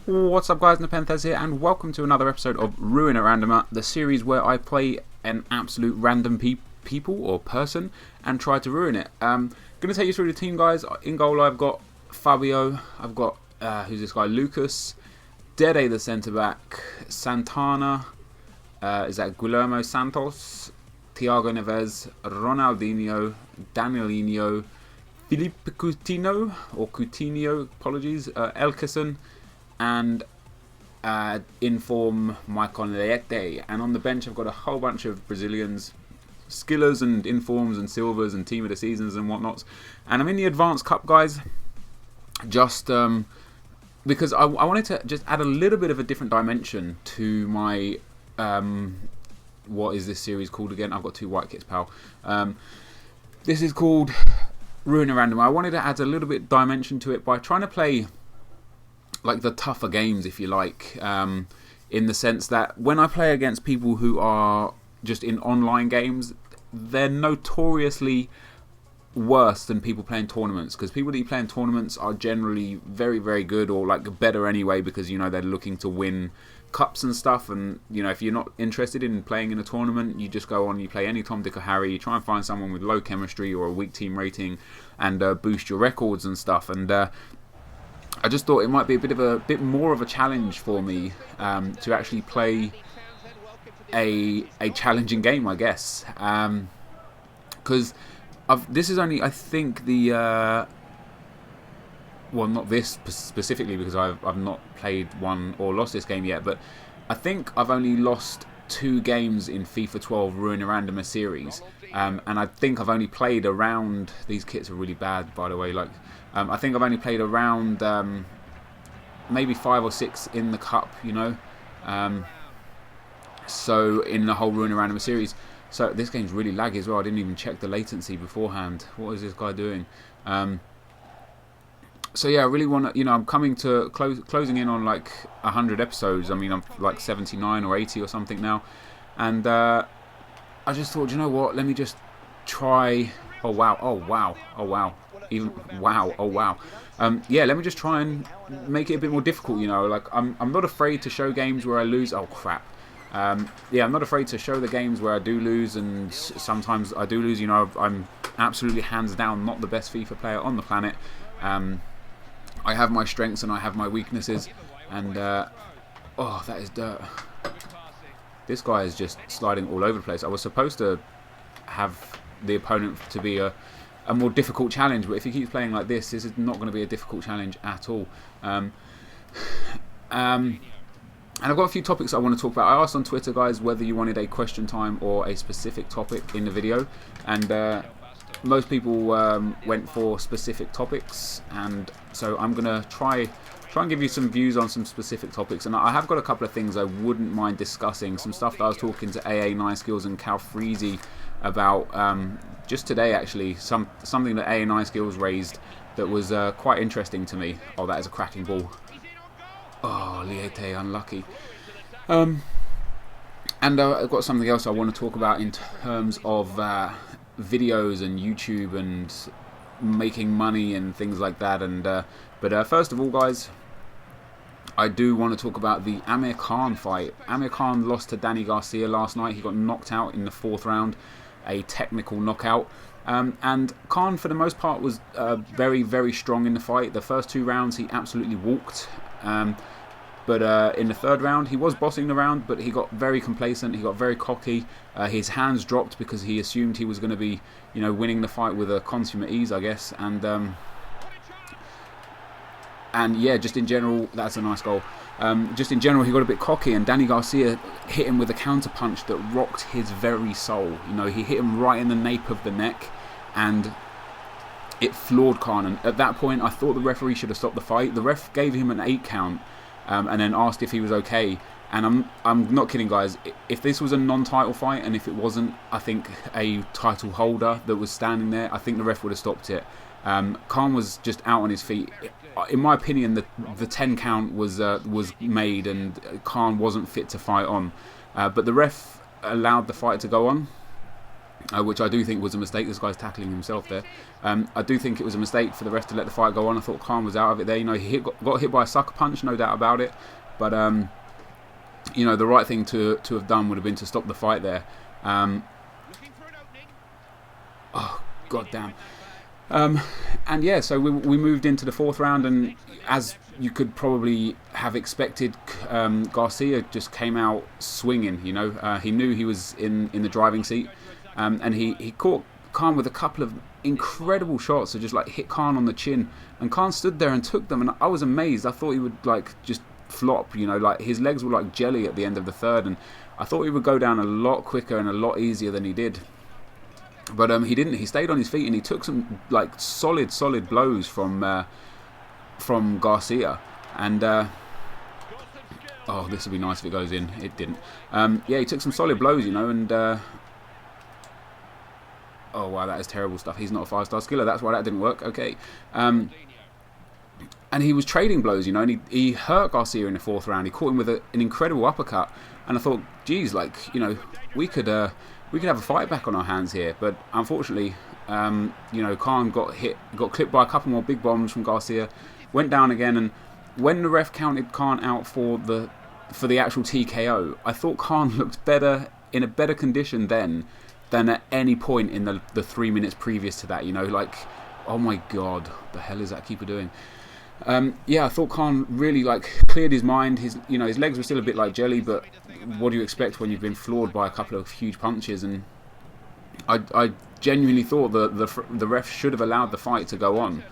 What's up guys, NepentheZ here and welcome to another episode of Ruin at Random, the series where I play an absolute random people or person and try to ruin it. Going to take you through the team guys. In goal I've got Fabio, I've got, who's this guy, Lucas, Dede the centre back, Santana, is that Guillermo Santos, Thiago Neves, Ronaldinho, Danielinho, Filipe Coutinho, apologies, Elkison, and inform Maicon Leite. And on the bench I've got a whole bunch of Brazilians, skillers and informs and silvers and team of the seasons and whatnots. And I'm in the Advanced Cup guys, just because I wanted to just add a little bit of a different dimension to my what is this series called again? I've got two white kits, pal. This is called Ruin at Random. I wanted to add a little bit dimension to it by trying to play like the tougher games, if you like, in the sense that when I play against people who are just in online games, they're notoriously worse than people playing tournaments, because people that you play in tournaments are generally very, very good, or like better anyway, because you know they're looking to win cups and stuff. And you know, if you're not interested in playing in a tournament, you just go on, you play any Tom, Dick or Harry, you try and find someone with low chemistry or a weak team rating and boost your records and stuff. And I just thought it might be a bit more of a challenge for me to actually play a challenging game, I guess, because this is only, I think, the well, not this specifically, because I've not played one or lost this game yet, but I think I've only lost 2 games in FIFA 12 Ruin at Random series, and I think I've only played around, these kits are really bad by the way, like I think I've only played around maybe 5 or 6 in the cup, you know, so in the whole Ruin at Random series. So this game's really laggy as well. I didn't even check the latency beforehand. What is this guy doing? So yeah, I really want to, you know, I'm coming to closing in on like 100 episodes. I mean, I'm like 79 or 80 or something now, and I just thought, you know what? Let me just try. Oh wow! Oh wow! Oh wow! Even wow! Oh wow! Yeah, let me just try and make it a bit more difficult. You know, like I'm not afraid to show games where I lose. Oh crap! Yeah, I'm not afraid to show the games where I do lose, and sometimes I do lose. You know, I'm absolutely hands down not the best FIFA player on the planet. I have my strengths and I have my weaknesses, and oh, that is dirt. This guy is just sliding all over the place. I was supposed to have the opponent to be a more difficult challenge, but if he keeps playing like this is not going to be a difficult challenge at all. And I've got a few topics I want to talk about. I asked on Twitter, guys, whether you wanted a question time or a specific topic in the video, and most people went for specific topics, and so I'm gonna try and give you some views on some specific topics. And I have got a couple of things I wouldn't mind discussing. Some stuff that I was talking to AA 9 Skills and Cal Freezy about just today, actually. Something that AA 9 Skills raised that was quite interesting to me. Oh, that is a cracking ball. Oh, Liete, unlucky. And I've got something else I want to talk about in terms of videos and YouTube and making money and things like that. And but first of all, guys, I do want to talk about the Amir Khan fight. Amir Khan lost to Danny Garcia last night. He got knocked out in the 4th round, a technical knockout. And Khan, for the most part, was very, very strong in the fight. The first 2 rounds, he absolutely walked. But in the 3rd round, he was bossing the round, but he got very complacent. He got very cocky. His hands dropped because he assumed he was going to be, you know, winning the fight with a consummate ease, I guess. And yeah, just in general, that's a nice goal. Just in general, he got a bit cocky, and Danny Garcia hit him with a counter punch that rocked his very soul. You know, he hit him right in the nape of the neck, and it floored Khan. And at that point, I thought the referee should have stopped the fight. The ref gave him an 8 count. And then asked if he was okay. And I'm not kidding, guys. If this was a non-title fight, and if it wasn't, I think, a title holder that was standing there, I think the ref would have stopped it. Khan was just out on his feet. In my opinion, the 10 count was made, and Khan wasn't fit to fight on. But the ref allowed the fight to go on. which I do think was a mistake. This guy's tackling himself there. I do think it was a mistake for the ref to let the fight go on. I thought Khan was out of it there. You know, he got hit by a sucker punch, no doubt about it. But you know, the right thing to have done would have been to stop the fight there. Oh, goddamn. And yeah, so we moved into the fourth round, and as you could probably have expected, Garcia just came out swinging. You know, he knew he was in the driving seat, and he caught Khan with a couple of incredible shots that just like hit Khan on the chin, and Khan stood there and took them, and I was amazed. I thought he would like just flop. You know, like his legs were like jelly at the end of the third, and I thought he would go down a lot quicker and a lot easier than he did. But he didn't. He stayed on his feet, and he took some like solid blows from Garcia. And oh, this would be nice if it goes in. It didn't. Yeah, he took some solid blows, you know. And oh wow, that is terrible stuff. He's not a 5-star skiller. That's why that didn't work. Okay. And he was trading blows, you know, and he hurt Garcia in the fourth round. He caught him with an incredible uppercut, and I thought, geez, like, you know, we could have a fight back on our hands here. But unfortunately, you know, Khan got clipped by a couple more big bombs from Garcia, went down again, and when the ref counted Khan out for the actual TKO, I thought Khan looked in a better condition then than at any point in the 3 minutes previous to that. You know, like, oh my god, the hell is that keeper doing? Yeah, I thought Khan really like cleared his mind. His legs were still a bit like jelly, but what do you expect when you've been floored by a couple of huge punches? And I genuinely thought the ref should have allowed the fight to go on,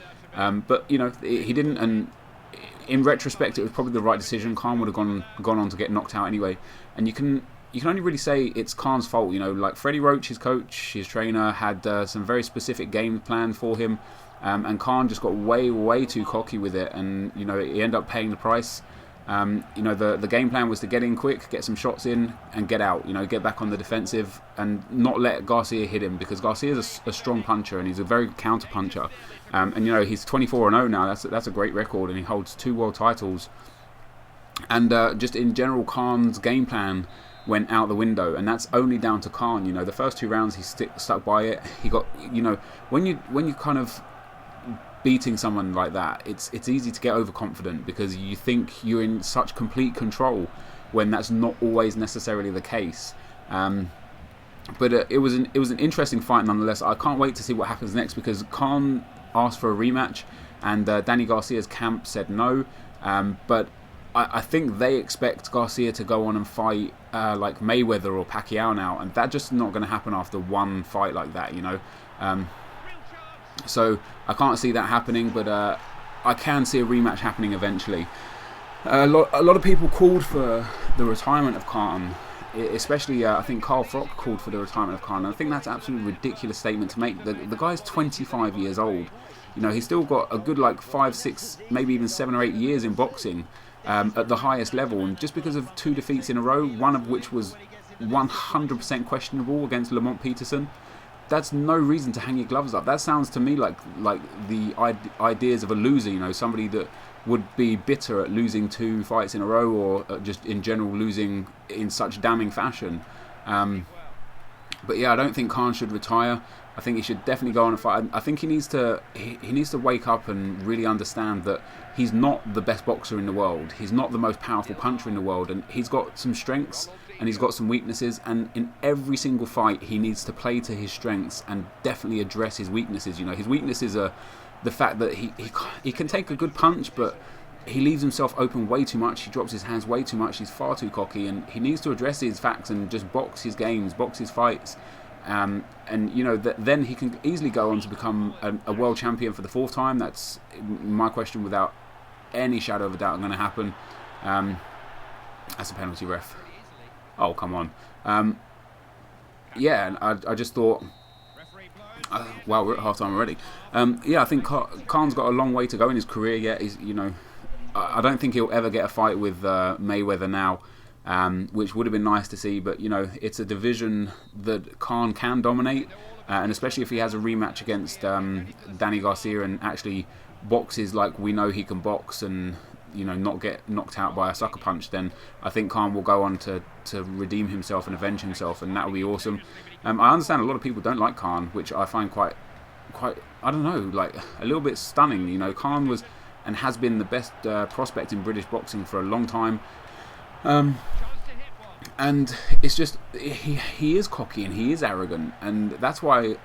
but you know, he didn't. And in retrospect, it was probably the right decision. Khan would have gone on to get knocked out anyway. And you can only really say it's Khan's fault. You know, like Freddie Roach, his coach, his trainer, had some very specific game plan for him. And Khan just got way too cocky with it, and you know, he ended up paying the price. You know, the game plan was to get in quick, get some shots in, and get out. You know, get back on the defensive and not let Garcia hit him, because Garcia is a strong puncher and he's a very counter puncher. And you know, he's 24-0 now. That's a great record, and he holds 2 world titles. And just in general, Khan's game plan went out the window, and that's only down to Khan. You know, the first 2 rounds he stuck by it. He got, you know, when you kind of beating someone like that, it's easy to get overconfident because you think you're in such complete control when that's not always necessarily the case. But it was an interesting fight nonetheless. I can't wait to see what happens next, because Khan asked for a rematch, and Danny Garcia's camp said no. But I think they expect Garcia to go on and fight like Mayweather or Pacquiao now, and that's just not going to happen after one fight like that, you know. So I can't see that happening, but I can see a rematch happening eventually. A lot of people called for the retirement of Khan, especially I think Carl Frock called for the retirement of Khan, and I think that's an absolutely ridiculous statement to make. The guy's 25 years old. You know, he's still got a good like 5, 6, maybe even 7 or 8 years in boxing at the highest level, and just because of 2 defeats in a row, one of which was 100% questionable against Lamont Peterson, that's no reason to hang your gloves up. That sounds to me like the ideas of a loser, you know, somebody that would be bitter at losing 2 fights in a row, or just in general losing in such damning fashion. But yeah, I don't think Khan should retire. I think he should definitely go on and fight. I think he needs to wake up and really understand that he's not the best boxer in the world. He's not the most powerful puncher in the world, and he's got some strengths and he's got some weaknesses, and in every single fight he needs to play to his strengths and definitely address his weaknesses. You know, his weaknesses are the fact that he can take a good punch, but he leaves himself open way too much. He drops his hands way too much. He's far too cocky, and he needs to address his facts and just box his games, box his fights. And you know, then he can easily go on to become a world champion for the 4th time. That's my question, without any shadow of a doubt, going to happen. That's a penalty, ref. Oh, come on. Yeah, and I just thought, wow, we're at half-time already. Yeah, I think Khan's got a long way to go in his career yet. He's, you know, I don't think he'll ever get a fight with Mayweather now, which would have been nice to see. But, you know, it's a division that Khan can dominate, and especially if he has a rematch against Danny Garcia and actually boxes like we know he can box, and not get knocked out by a sucker punch, then I think Khan will go on to redeem himself and avenge himself, and that will be awesome. I understand a lot of people don't like Khan, which I find quite I don't know, like a little bit stunning. Khan was and has been the best prospect in British boxing for a long time. And it's just he is cocky and he is arrogant, and that's what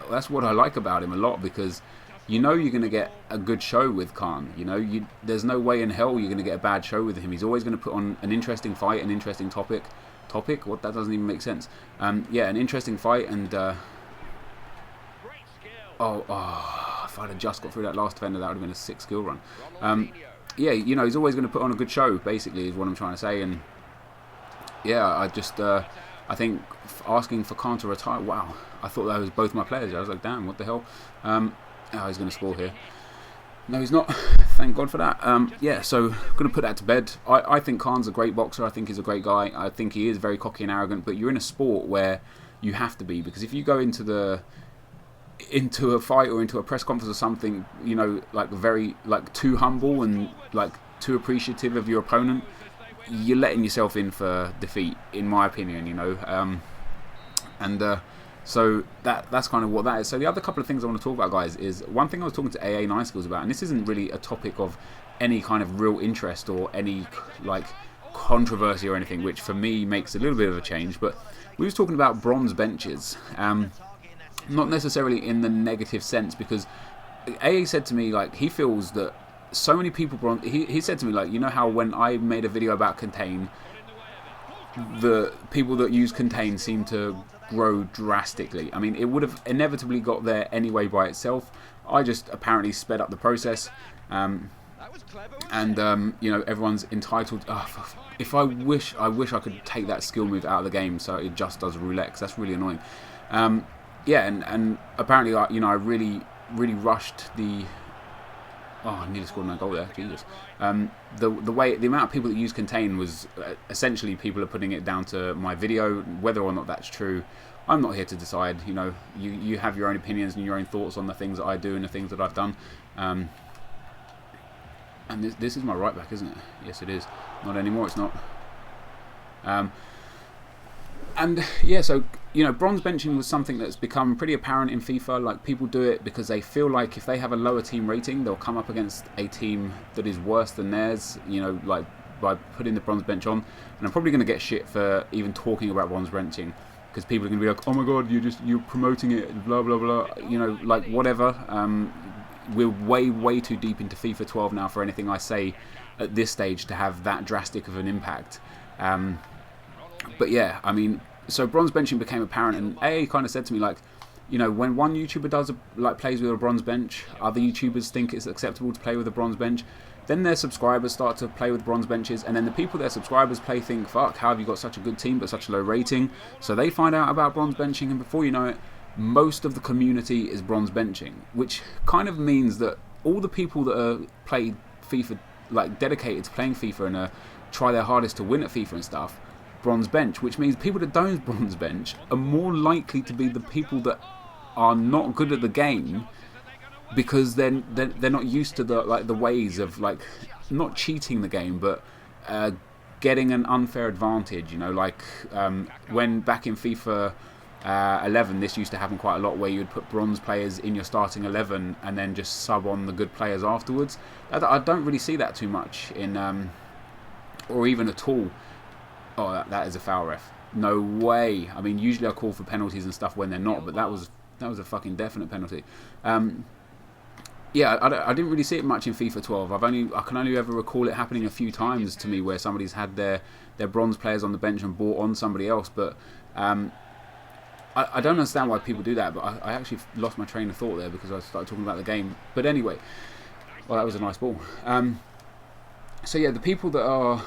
I like about him a lot, because you're going to get a good show with Khan. There's no way in hell you're going to get a bad show with him. He's always going to put on an interesting fight, an interesting topic. What? That doesn't even make sense. Yeah, an interesting fight, and if I'd have just got through that last defender, that would have been a sick skill run. Yeah, he's always going to put on a good show, basically, is what I'm trying to say. And yeah, I think asking for Khan to retire, wow, I thought that was both my players. I was like, damn, what the hell? He's going to score here. No, he's not. Thank God for that. Yeah, so I'm going to put that to bed. I think Khan's a great boxer. I think he's a great guy. I think he is very cocky and arrogant, but you're in a sport where you have to be, because if you go into a fight or into a press conference or something, like very too humble and like too appreciative of your opponent, you're letting yourself in for defeat, in my opinion. So that's kind of what that is. So the other couple of things I want to talk about, guys, is one thing I was talking to AA Nice Skills about, and this isn't really a topic of any kind of real interest or any like controversy or anything, which for me makes a little bit of a change, but we was talking about bronze benches. Not necessarily in the negative sense, because AA said to me, like, he feels that so many people he said to me, like, how when I made a video about Contain, the people that use Contain seem to grow drastically. I mean, it would have inevitably got there anyway by itself. I just apparently sped up the process, and everyone's entitled. I wish I could take that skill move out of the game so it just does roulette, 'cause that's really annoying. Yeah, and apparently, I really rushed the. I nearly scored no goal there. Jesus. The amount of people that use Contain was essentially people are putting it down to my video. Whether or not that's true, I'm not here to decide. You have your own opinions and your own thoughts on the things that I do and the things that I've done. And this is my right back, isn't it? Yes, it is. Not anymore. It's not. And yeah, so bronze benching was something that's become pretty apparent in FIFA. Like, people do it because they feel like if they have a lower team rating, they'll come up against a team that is worse than theirs. Like by putting the bronze bench on. And I'm probably going to get shit for even talking about bronze benching, because people are going to be like, "Oh my God, you're promoting it, blah blah blah." Like whatever. We're way too deep into FIFA 12 now for anything I say at this stage to have that drastic of an impact. But yeah, I mean, so bronze benching became apparent, and AA kind of said to me, like, when one YouTuber plays with a bronze bench, other YouTubers think it's acceptable to play with a bronze bench. Then their subscribers start to play with bronze benches, and then the people their subscribers play think, fuck, how have you got such a good team but such a low rating? So they find out about bronze benching, and before you know it, most of the community is bronze benching, which kind of means that all the people that are play FIFA, like dedicated to playing FIFA and try their hardest to win at FIFA and stuff, bronze bench, which means people that don't bronze bench are more likely to be the people that are not good at the game, because they're not used to the ways of, like, not cheating the game, but getting an unfair advantage. When back in FIFA 11, this used to happen quite a lot, where you'd put bronze players in your starting 11 and then just sub on the good players afterwards. I don't really see that too much in, or even at all. Oh, that is a foul, ref. No way. I mean, usually I call for penalties and stuff when they're not, but that was a fucking definite penalty. Yeah, I didn't really see it much in FIFA 12. I can only ever recall it happening a few times to me, where somebody's had their bronze players on the bench and brought on somebody else. But I don't understand why people do that. But I actually lost my train of thought there because I started talking about the game. But anyway, well, that was a nice ball. So yeah, the people that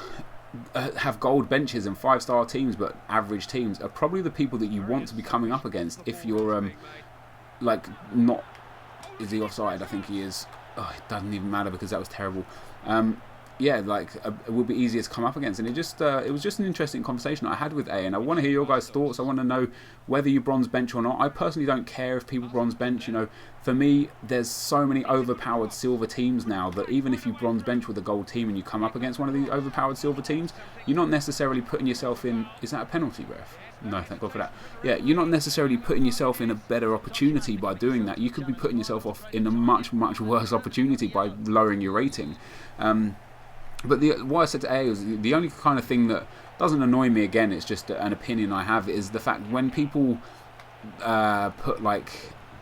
have gold benches and 5-star teams but average teams are probably the people that you want to be coming up against if you're not. Is he offside? I think he is. Oh, it doesn't even matter because that was terrible. yeah, like it will be easier to come up against. And it was just an interesting conversation I had with A, and I want to hear your guys' thoughts. I want to know whether you bronze bench or not. I personally don't care if people bronze bench. You know, for me, there's so many overpowered silver teams now that even if you bronze bench with a gold team and you come up against one of these overpowered silver teams, you're not necessarily putting yourself in. Is that a penalty, ref? No, thank God for that. Yeah, you're not necessarily putting yourself in a better opportunity by doing that. You could be putting yourself off in a much, much worse opportunity by lowering your rating. But what I said to A is the only kind of thing that doesn't annoy me, again, it's just an opinion I have, is the fact when people put like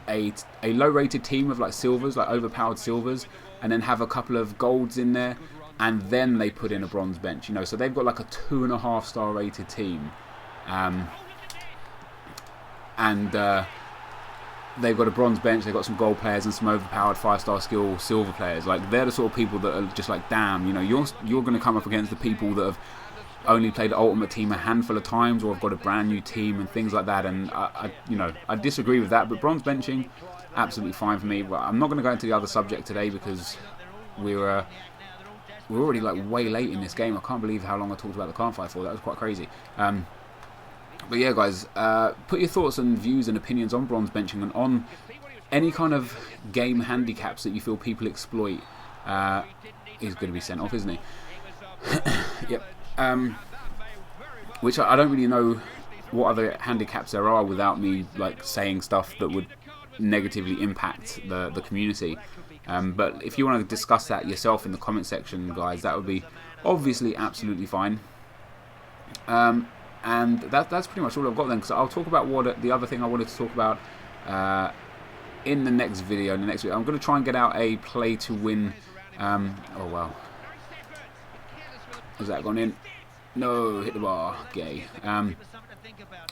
a low-rated team of like silvers, like overpowered silvers, and then have a couple of golds in there, and then they put in a bronze bench. You know, so they've got like a 2.5 star rated team, they've got a bronze bench, they've got some gold players and some overpowered 5-star skill silver players. Like, they're the sort of people that are just like, damn, you know, you're going to come up against the people that have only played the Ultimate Team a handful of times, or have got a brand new team and things like that. And I disagree with that. But bronze benching, absolutely fine for me. But I'm not going to go into the other subject today because we're already like way late in this game. I can't believe how long I talked about the can't fight for. That was quite crazy. But yeah, guys, put your thoughts and views and opinions on bronze benching and on any kind of game handicaps that you feel people exploit. He's going to be sent off, isn't he? Yep. Which I don't really know what other handicaps there are without me like saying stuff that would negatively impact the community. But if you want to discuss that yourself in the comment section, guys, that would be obviously absolutely fine. And that's pretty much all I've got then, because I'll talk about what the other thing I wanted to talk about in the next video. I'm going to try and get out a play to win. Oh wow, has that gone in? No, hit the bar. Gay. Yeah, I'm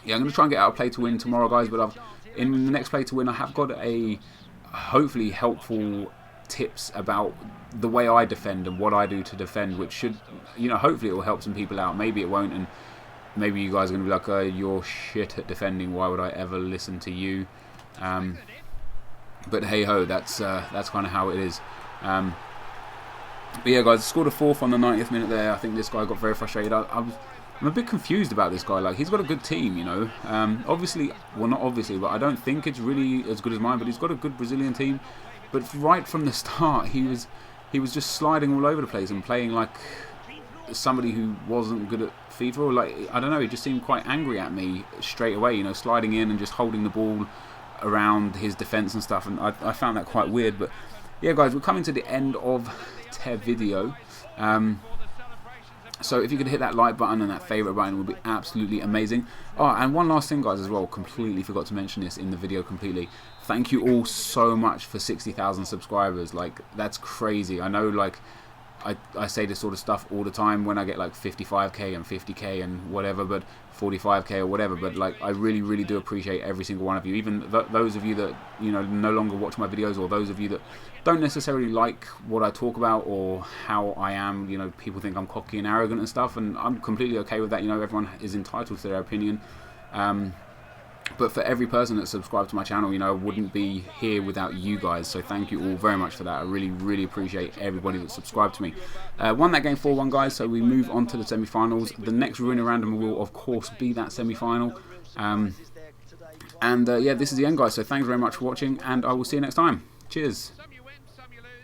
going to try and get out a play to win tomorrow, guys. But in the next play to win, I have got a hopefully helpful tips about the way I defend and what I do to defend, which should, you know, hopefully it will help some people out. Maybe it won't, and maybe you guys are going to be like, you're shit at defending, why would I ever listen to you? But hey ho, that's kind of how it is. But yeah, guys, I scored a 4th on the 90th minute there. I think this guy got very frustrated. I'm a bit confused about this guy. Like, he's got a good team, you know. Obviously, well, not obviously, but I don't think it's really as good as mine. But he's got a good Brazilian team. But right from the start, he was just sliding all over the place and playing like somebody who wasn't good at FIFA. Or like, I don't know, he just seemed quite angry at me straight away, you know, sliding in and just holding the ball around his defence and stuff, and I found that quite weird. But yeah, guys, we're coming to the end of the video. So if you could hit that like button and that favourite button, it would be absolutely amazing. Oh, and one last thing, guys, as well, completely forgot to mention this in the video completely. Thank you all so much for 60,000 subscribers. Like, that's crazy. I know, like, I say this sort of stuff all the time when I get like 55k and 50k and whatever, but 45k or whatever, but like, I really, really do appreciate every single one of you, even those of you that, you know, no longer watch my videos, or those of you that don't necessarily like what I talk about or how I am. You know, people think I'm cocky and arrogant and stuff, and I'm completely okay with that. You know, everyone is entitled to their opinion. But for every person that's subscribed to my channel, you know, I wouldn't be here without you guys. So thank you all very much for that. I really, really appreciate everybody that subscribed to me. Won that game 4-1, guys. So we move on to the semi-finals. The next Ruiner Random will, of course, be that semi-final. Yeah, this is the end, guys. So thanks very much for watching, and I will see you next time. Cheers.